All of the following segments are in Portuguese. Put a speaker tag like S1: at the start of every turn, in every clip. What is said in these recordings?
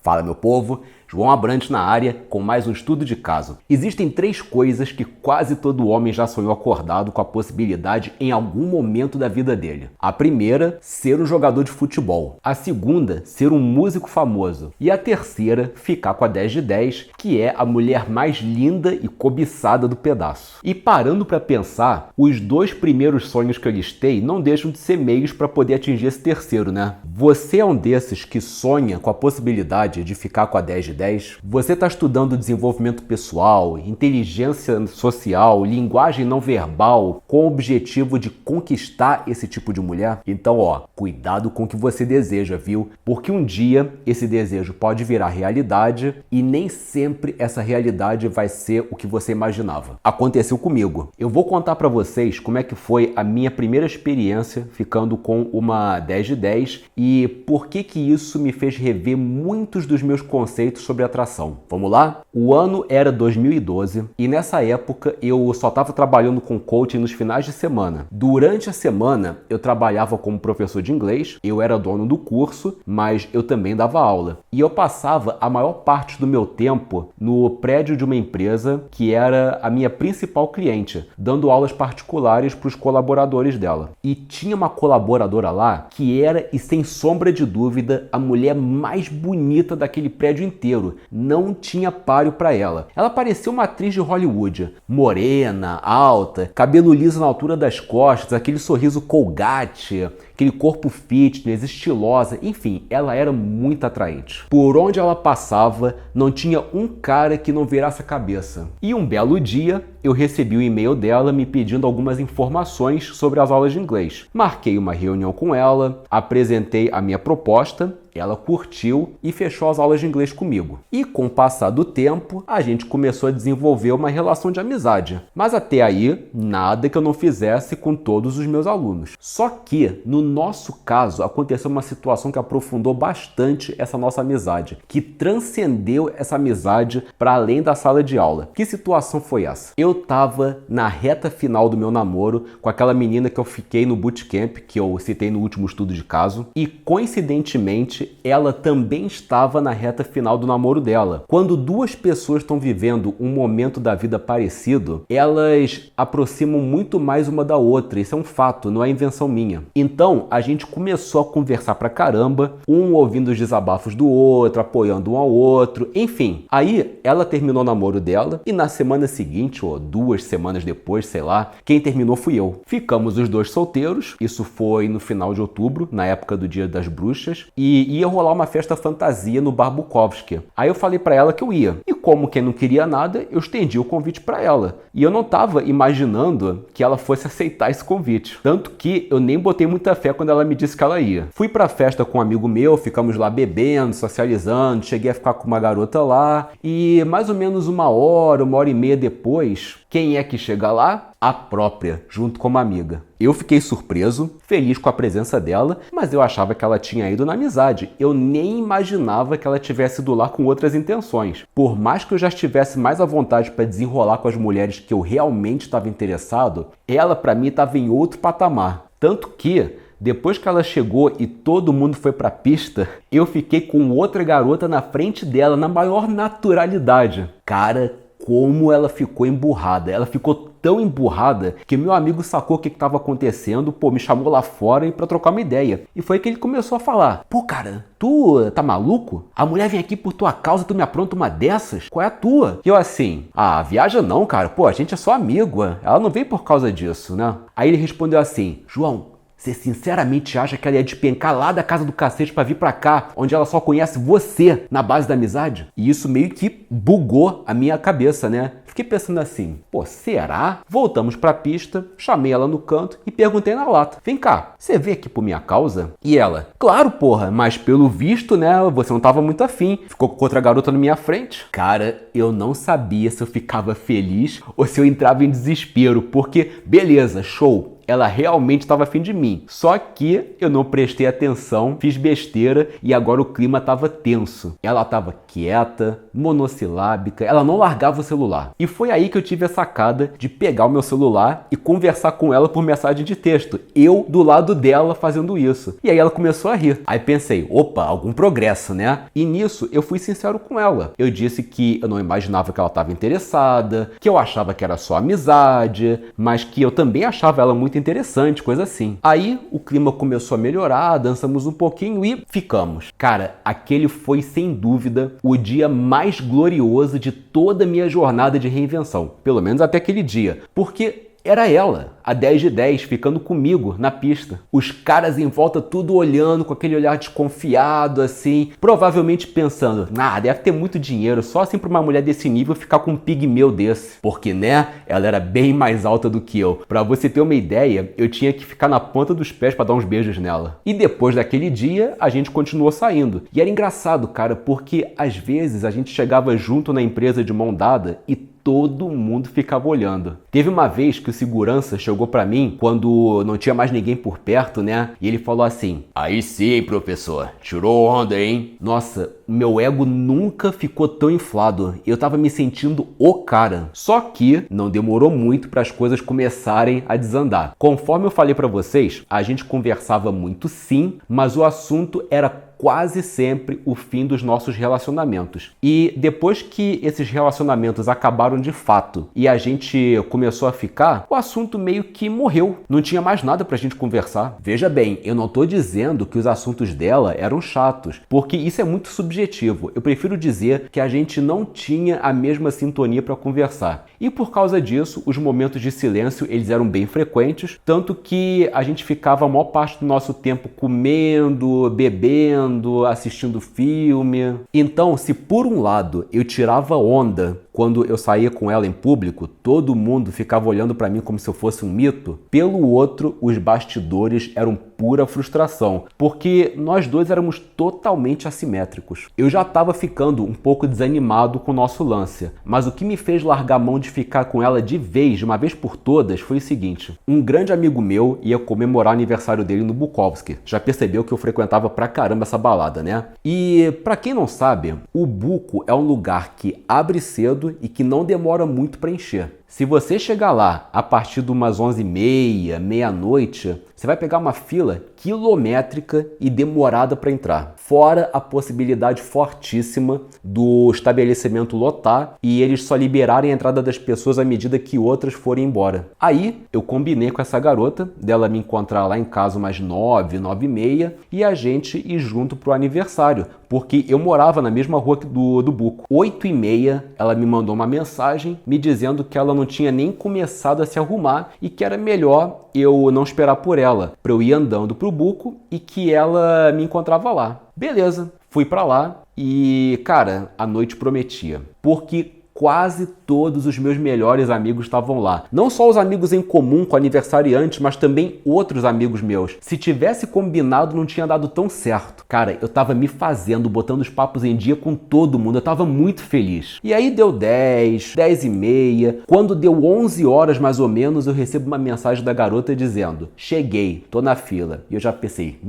S1: Fala, meu povo, João Abrantes na área com mais um estudo de caso. Existem 3 coisas que quase todo homem já sonhou acordado com a possibilidade em algum momento da vida dele. A primeira, ser um jogador de futebol. A segunda, ser um músico famoso. E a terceira, ficar com a 10 de 10, que é a mulher mais linda e cobiçada do pedaço. E parando para pensar, os 2 primeiros sonhos que eu listei não deixam de ser meios para poder atingir esse terceiro, né? Você é um desses que sonha com a possibilidade de ficar com a 10 de 10? Você está estudando desenvolvimento pessoal, inteligência social, linguagem não verbal, com o objetivo de conquistar esse tipo de mulher? Então, cuidado com o que você deseja, viu? Porque um dia esse desejo pode virar realidade e nem sempre essa realidade vai ser o que você imaginava. Aconteceu comigo. Eu vou contar para vocês como é que foi a minha primeira experiência ficando com uma 10 de 10 e por que isso me fez rever muitos dos meus conceitos sobre atração. Vamos lá? O ano era 2012 e nessa época eu só estava trabalhando com coaching nos finais de semana. Durante a semana eu trabalhava como professor de inglês, eu era dono do curso, mas eu também dava aula. E eu passava a maior parte do meu tempo no prédio de uma empresa que era a minha principal cliente, dando aulas particulares para os colaboradores dela. E tinha uma colaboradora lá que era, e sem sombra de dúvida, a mulher mais bonita daquele prédio inteiro. Não tinha páreo para ela. Ela parecia uma atriz de Hollywood. Morena, alta, cabelo liso na altura das costas, aquele sorriso Colgate, aquele corpo fitness, estilosa, enfim, ela era muito atraente. Por onde ela passava, não tinha um cara que não virasse a cabeça. E um belo dia, eu recebi um e-mail dela me pedindo algumas informações sobre as aulas de inglês. Marquei uma reunião com ela, apresentei a minha proposta, ela curtiu e fechou as aulas de inglês comigo. E com o passar do tempo, a gente começou a desenvolver uma relação de amizade. Mas até aí, nada que eu não fizesse com todos os meus alunos. Só que, no nosso caso, aconteceu uma situação que aprofundou bastante essa nossa amizade, que transcendeu essa amizade para além da sala de aula. Que situação foi essa? Eu tava na reta final do meu namoro com aquela menina que eu fiquei no bootcamp, que eu citei no último estudo de caso, e coincidentemente ela também estava na reta final do namoro dela. Quando 2 pessoas estão vivendo um momento da vida parecido, elas aproximam muito mais uma da outra. Isso é um fato, não é invenção minha. Então, a gente começou a conversar pra caramba, um ouvindo os desabafos do outro, apoiando um ao outro, enfim. Aí, ela terminou o namoro dela e na semana seguinte, ou 2 semanas depois, sei lá, quem terminou fui eu. Ficamos os 2 solteiros, isso foi no final de outubro, na época do Dia das Bruxas, e ia rolar uma festa fantasia no Bar Bukowski. Aí eu falei pra ela que eu ia. E como quem não queria nada, eu estendi o convite pra ela. E eu não tava imaginando que ela fosse aceitar esse convite. Tanto que eu nem botei muita fé quando ela me disse que ela ia. Fui pra festa com um amigo meu, ficamos lá bebendo, socializando, cheguei a ficar com uma garota lá. E mais ou menos 1 hora e meia depois, quem é que chega lá? A própria, junto com uma amiga. Eu fiquei surpreso, feliz com a presença dela, mas eu achava que ela tinha ido na amizade. Eu nem imaginava que ela tivesse ido lá com outras intenções. Por mais que eu já estivesse mais à vontade para desenrolar com as mulheres que eu realmente estava interessado, ela para mim estava em outro patamar. Tanto que, depois que ela chegou e todo mundo foi pra pista, eu fiquei com outra garota na frente dela, na maior naturalidade. Cara, como ela ficou emburrada. Ela ficou tão emburrada que meu amigo sacou o que estava acontecendo, me chamou lá fora e para trocar uma ideia. E foi que ele começou a falar: pô, cara, tu tá maluco? A mulher vem aqui por tua causa, tu me apronta uma dessas? Qual é a tua? E eu assim: viaja não, cara. Pô, a gente é só amigo. Ela não veio por causa disso, né? Aí ele respondeu assim: João, você sinceramente acha que ela ia despencar lá da casa do cacete pra vir pra cá, onde ela só conhece você na base da amizade? E isso meio que bugou a minha cabeça, né? Fiquei pensando assim: pô, será? Voltamos pra pista, chamei ela no canto e perguntei na lata: vem cá, você veio aqui por minha causa? E ela: claro, porra, mas pelo visto, né, você não tava muito afim, ficou com outra garota na minha frente. Cara, eu não sabia se eu ficava feliz ou se eu entrava em desespero, porque, beleza, show, ela realmente estava afim de mim. Só que eu não prestei atenção, fiz besteira e agora o clima estava tenso. Ela estava quieta, monossilábica, ela não largava o celular. E foi aí que eu tive a sacada de pegar o meu celular e conversar com ela por mensagem de texto. Eu do lado dela fazendo isso. E aí ela começou a rir. Aí pensei, opa, algum progresso, né? E nisso eu fui sincero com ela. Eu disse que eu não imaginava que ela estava interessada, que eu achava que era só amizade, mas que eu também achava ela muito interessante, coisa assim. Aí o clima começou a melhorar, dançamos um pouquinho e ficamos. Cara, aquele foi sem dúvida o dia mais glorioso de toda a minha jornada de reinvenção. Pelo menos até aquele dia. Porque era ela, a 10 de 10, ficando comigo na pista. Os caras em volta tudo olhando com aquele olhar desconfiado, assim, provavelmente pensando, deve ter muito dinheiro, só assim pra uma mulher desse nível ficar com um pigmeu desse. Porque, né, ela era bem mais alta do que eu. Pra você ter uma ideia, eu tinha que ficar na ponta dos pés pra dar uns beijos nela. E depois daquele dia, a gente continuou saindo. E era engraçado, cara, porque às vezes a gente chegava junto na empresa de mão dada e todo mundo ficava olhando. Teve uma vez que o segurança chegou pra mim quando não tinha mais ninguém por perto, né? E ele falou assim, aí sim, professor, tirou onda, hein? Nossa, meu ego nunca ficou tão inflado. Eu tava me sentindo o cara. Só que não demorou muito para as coisas começarem a desandar. Conforme eu falei pra vocês, a gente conversava muito sim, mas o assunto era quase sempre o fim dos nossos relacionamentos. E depois que esses relacionamentos acabaram de fato e a gente começou a ficar, o assunto meio que morreu. Não tinha mais nada pra gente conversar. Veja bem, eu não tô dizendo que os assuntos dela eram chatos, porque isso é muito subjetivo. Eu prefiro dizer que a gente não tinha a mesma sintonia para conversar. E por causa disso, os momentos de silêncio, eles eram bem frequentes, tanto que a gente ficava a maior parte do nosso tempo comendo, bebendo, assistindo filme. Então, se por um lado eu tirava onda quando eu saía com ela em público, todo mundo ficava olhando pra mim como se eu fosse um mito, pelo outro, os bastidores eram pura frustração, porque nós dois éramos totalmente assimétricos. Eu já estava ficando um pouco desanimado com o nosso lance, mas o que me fez largar a mão de ficar com ela de vez, de uma vez por todas, foi o seguinte: um grande amigo meu ia comemorar o aniversário dele no Bukowski. Já percebeu que eu frequentava pra caramba essa balada, né? E pra quem não sabe, o Buco é um lugar que abre cedo e que não demora muito para encher. Se você chegar lá a partir de umas 11h30, meia-noite, você vai pegar uma fila quilométrica e demorada para entrar. Fora a possibilidade fortíssima do estabelecimento lotar e eles só liberarem a entrada das pessoas à medida que outras forem embora. Aí eu combinei com essa garota, dela me encontrar lá em casa umas 9, 9h30 e a gente ir junto pro aniversário, porque eu morava na mesma rua do Buco. 8h30 ela me mandou uma mensagem me dizendo que ela não tinha nem começado a se arrumar e que era melhor eu não esperar por ela, para eu ir andando pro Buco e que ela me encontrava lá. Beleza, fui pra lá e, cara, a noite prometia, porque quase todos os meus melhores amigos estavam lá. Não só os amigos em comum com aniversariantes, mas também outros amigos meus. Se tivesse combinado, não tinha dado tão certo. Cara, eu tava me fazendo, botando os papos em dia com todo mundo. Eu tava muito feliz. E aí deu 10, 10h30. Quando deu 11 horas mais ou menos, eu recebo uma mensagem da garota dizendo: cheguei, tô na fila. E eu já pensei,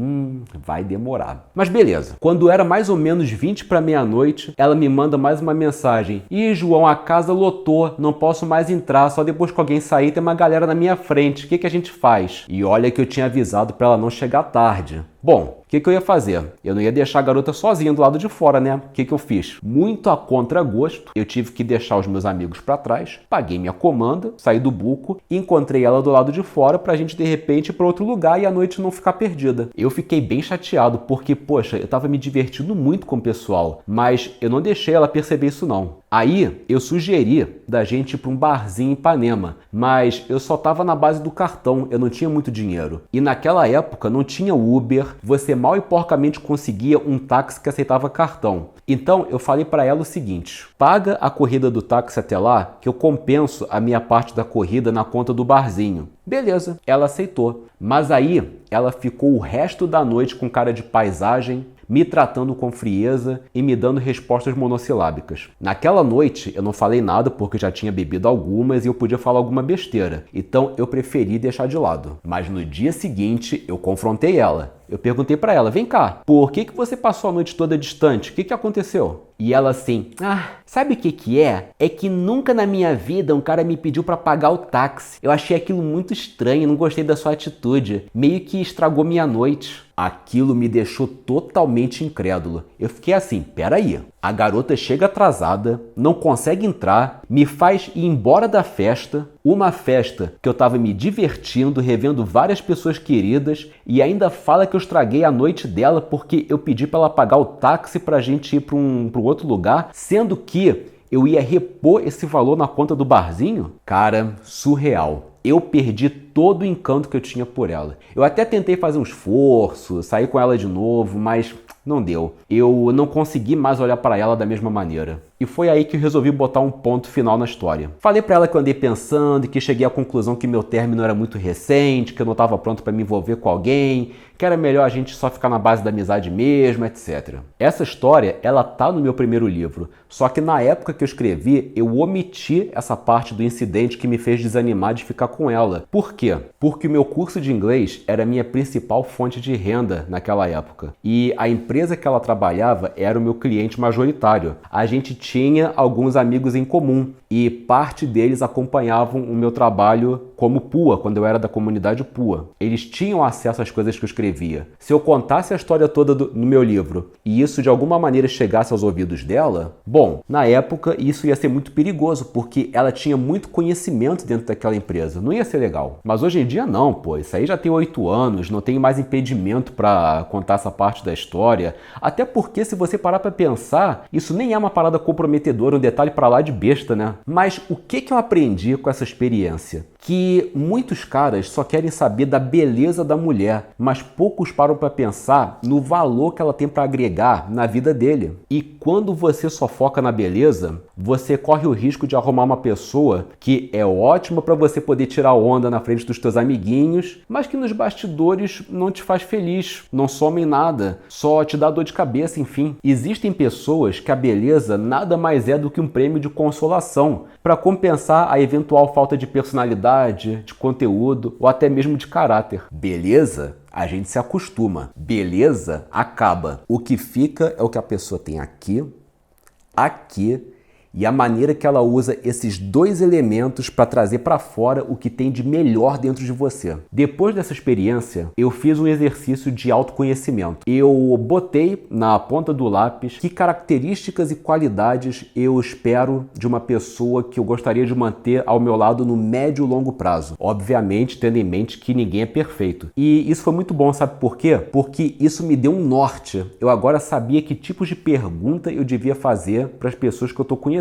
S1: vai demorar. Mas beleza. Quando era mais ou menos 20 para meia-noite, ela me manda mais uma mensagem: ih, João, a casa lotou, não posso mais entrar, só depois que alguém sair tem uma galera na minha frente, o que a gente faz? E olha que eu tinha avisado para ela não chegar tarde. Bom, o que eu ia fazer? Eu não ia deixar a garota sozinha do lado de fora, né? O que eu fiz? Muito a contragosto, eu tive que deixar os meus amigos para trás, paguei minha comanda, saí do Buco e encontrei ela do lado de fora pra gente de repente ir pra outro lugar e a noite não ficar perdida. Eu fiquei bem chateado porque, poxa, eu tava me divertindo muito com o pessoal, mas eu não deixei ela perceber isso não. Aí eu sugeri da gente ir pra um barzinho em Ipanema, mas eu só tava na base do cartão, eu não tinha muito dinheiro. E naquela época não tinha Uber, você mal e porcamente conseguia um táxi que aceitava cartão. Então eu falei para ela o seguinte: paga a corrida do táxi até lá que eu compenso a minha parte da corrida na conta do barzinho. Beleza, ela aceitou. Mas aí ela ficou o resto da noite com cara de paisagem, me tratando com frieza e me dando respostas monossilábicas. Naquela noite eu não falei nada porque já tinha bebido algumas e eu podia falar alguma besteira, então eu preferi deixar de lado. Mas no dia seguinte eu confrontei ela. Eu perguntei pra ela, vem cá, por que você passou a noite toda distante? O que aconteceu? E ela assim, sabe o que é? É que nunca na minha vida um cara me pediu pra pagar o táxi. Eu achei aquilo muito estranho, não gostei da sua atitude. Meio que estragou minha noite. Aquilo me deixou totalmente incrédulo. Eu fiquei assim, peraí. A garota chega atrasada, não consegue entrar, me faz ir embora da festa, uma festa que eu tava me divertindo, revendo várias pessoas queridas, e ainda fala que eu estraguei a noite dela porque eu pedi pra ela pagar o táxi pra gente ir pro outro lugar, sendo que eu ia repor esse valor na conta do barzinho? Cara, surreal. Eu perdi todo o encanto que eu tinha por ela. Eu até tentei fazer um esforço, sair com ela de novo, mas não deu. Eu não consegui mais olhar para ela da mesma maneira. E foi aí que eu resolvi botar um ponto final na história. Falei para ela que eu andei pensando e que cheguei à conclusão que meu término era muito recente, que eu não estava pronto para me envolver com alguém, que era melhor a gente só ficar na base da amizade mesmo, etc. Essa história, ela tá no meu primeiro livro, só que na época que eu escrevi, eu omiti essa parte do incidente que me fez desanimar de ficar com ela. Por quê? Porque o meu curso de inglês era a minha principal fonte de renda naquela época. E a empresa que ela trabalhava era o meu cliente majoritário. A gente tinha alguns amigos em comum e parte deles acompanhavam o meu trabalho como PUA, quando eu era da comunidade PUA. Eles tinham acesso às coisas que eu escrevia. Se eu contasse a história toda no meu livro e isso de alguma maneira chegasse aos ouvidos dela, bom, na época isso ia ser muito perigoso, porque ela tinha muito conhecimento dentro daquela empresa. Não ia ser legal. Mas hoje em dia não, pô. Isso aí já tem 8 anos, não tem mais impedimento para contar essa parte da história. Até porque, se você parar para pensar, isso nem é uma parada comprometedora, um detalhe para lá de besta, né? Mas o que eu aprendi com essa experiência? Que muitos caras só querem saber da beleza da mulher, mas poucos param para pensar no valor que ela tem para agregar na vida dele. E quando você só foca na beleza, você corre o risco de arrumar uma pessoa que é ótima para você poder tirar onda na frente dos teus amiguinhos, mas que nos bastidores não te faz feliz, não some em nada, só te dá dor de cabeça, enfim. Existem pessoas que a beleza nada mais é do que um prêmio de consolação para compensar a eventual falta de personalidade, de conteúdo ou até mesmo de caráter. Beleza? A gente se acostuma. Beleza acaba. O que fica é o que a pessoa tem aqui, aqui, e a maneira que ela usa esses dois elementos para trazer para fora o que tem de melhor dentro de você. Depois dessa experiência, eu fiz um exercício de autoconhecimento. Eu botei na ponta do lápis que características e qualidades eu espero de uma pessoa que eu gostaria de manter ao meu lado no médio e longo prazo. Obviamente, tendo em mente que ninguém é perfeito. E isso foi muito bom, sabe por quê? Porque isso me deu um norte. Eu agora sabia que tipos de pergunta eu devia fazer para as pessoas que eu estou conhecendo,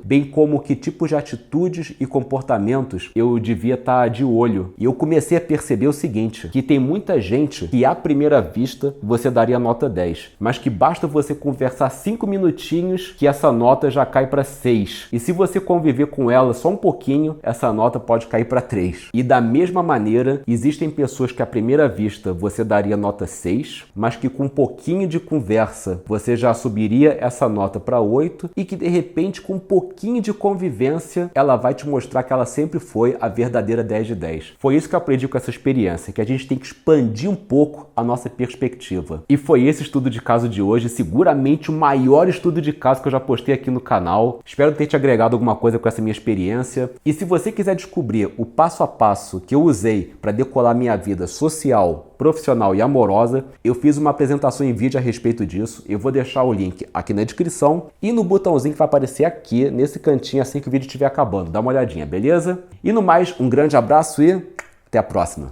S1: bem como que tipos de atitudes e comportamentos eu devia estar de olho. E eu comecei a perceber o seguinte, que tem muita gente que à primeira vista você daria nota 10, mas que basta você conversar 5 minutinhos que essa nota já cai para 6. E se você conviver com ela só um pouquinho, essa nota pode cair para 3. E da mesma maneira, existem pessoas que à primeira vista você daria nota 6, mas que com um pouquinho de conversa você já subiria essa nota para 8 e que de repente com um pouquinho de convivência, ela vai te mostrar que ela sempre foi a verdadeira 10 de 10. Foi isso que eu aprendi com essa experiência, que a gente tem que expandir um pouco a nossa perspectiva. E foi esse estudo de caso de hoje, seguramente o maior estudo de caso que eu já postei aqui no canal. Espero ter te agregado alguma coisa com essa minha experiência. E se você quiser descobrir o passo a passo que eu usei para decolar minha vida social, profissional e amorosa, eu fiz uma apresentação em vídeo a respeito disso. Eu vou deixar o link aqui na descrição e no botãozinho que vai aparecer aqui nesse cantinho assim que o vídeo estiver acabando. Dá uma olhadinha, beleza? E no mais, um grande abraço e até a próxima!